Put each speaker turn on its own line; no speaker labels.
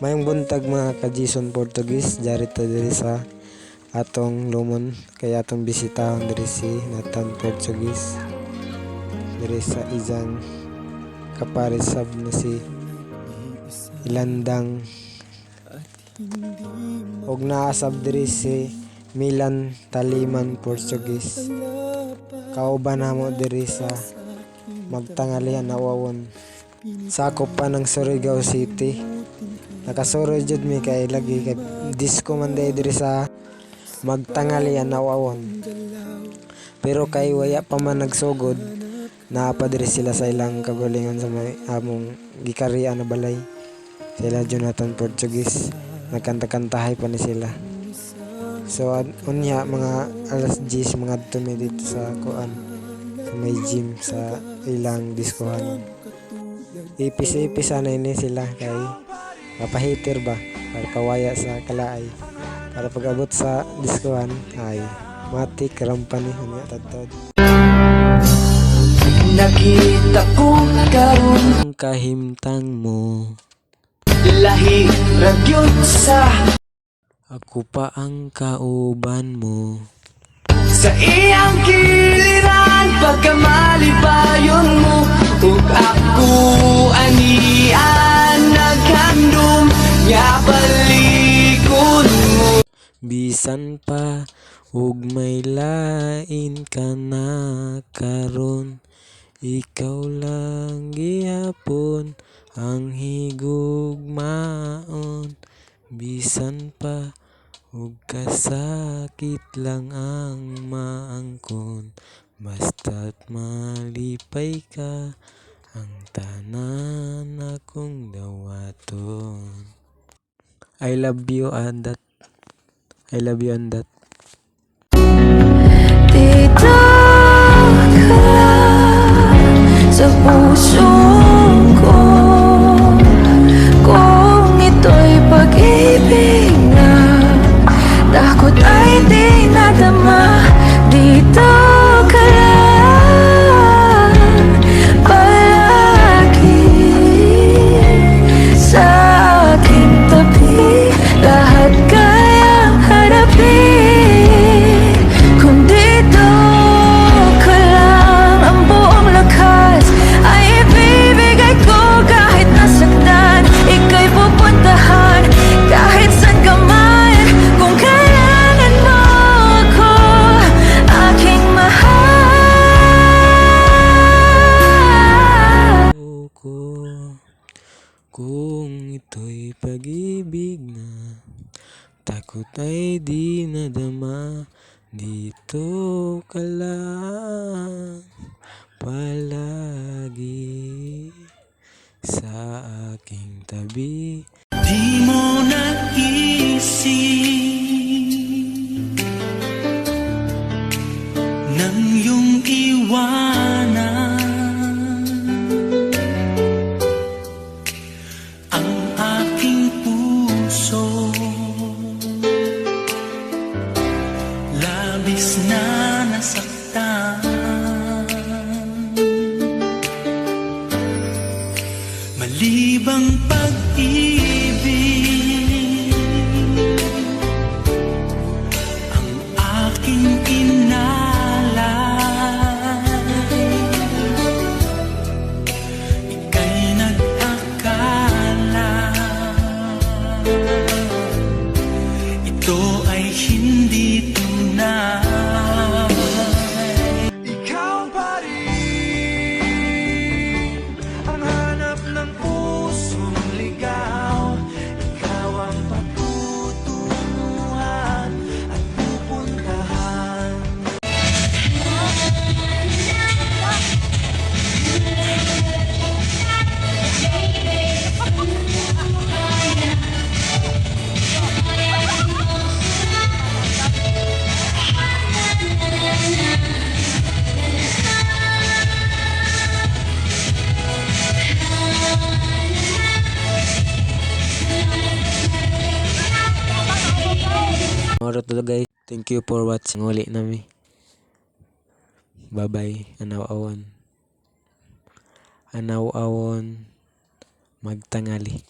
Mayong buntag mga ka-Jason Portuguese, diri ta diri sa atong lumon kay atong bisitahon diri si Nathan Portuguese diri sa izang kaparesab na si Ilandang og naasab diri si Milan Taliman Portuguese. Kauban namo diri sa magtangalihan nawawon. Sakop pa ng Surigao City. Nakasuro jud mi kay lagi kay disco man diri sa magtangalihan nawawon. Pero kay waya pa man nagsugod, naapa diri sila sa ilang kagalingon sa may among gikarian na balay. Sila Jonathan Portuguese, nagkanta-kantahay pa ni sila. So unya mga alas 10 mga tumi dito sa kuan, sa may gym sa ilang diskohan. Ipis-ipis na ini sila kay mapahitir ba para pawaya sa kalaay. Para pag-abot sa diskohan ay matik rampani unya tatod.
Nakita ko karon
Kahimtang mo,
lahi ragyod sa
ako pa ang kauban mo.
sa iyang giliran pagkamalipayon mo ug ako anian naghandom nga palikod mo.
Bisan pa ug may lain ka na karon, ikaw lang gihapon ang higugmaon. Bisan pa ug kasakit lang ang maangkon, basta't malipay ka ang tanan akong dawaton. I love you and that. I love you and that.
Dito ka sa puso ko, kung ito'y pag-ibig na takot ay di nadama. Dito ka lang palagi sa aking tabi, lahat kayang harapin. Kung dito ka lang, ang buong lakas ay ibibigay ko. Kahit nasaktan, ika'y pupuntahan kahit saan ka man. Kung kailangan mo ako, aking mahal.
Kung ito'y pag-ibig na takot ay di nadama. Dito ka lang palagi sa aking tabi.
Di mo naisip nang iyong iwanan ang aking puso, labis na nasaktan. Malibang pag-ibig ang aking inalay, ika'y nag-akala ito ay hindi tunay. Ikaw pa rin ang hanap ng pusong ligaw. Ikaw ang patutunguhan at pupuntahan.
Moro to guys. Thank you for watching. Uli nami. Bye bye. Anaw awon magtangali.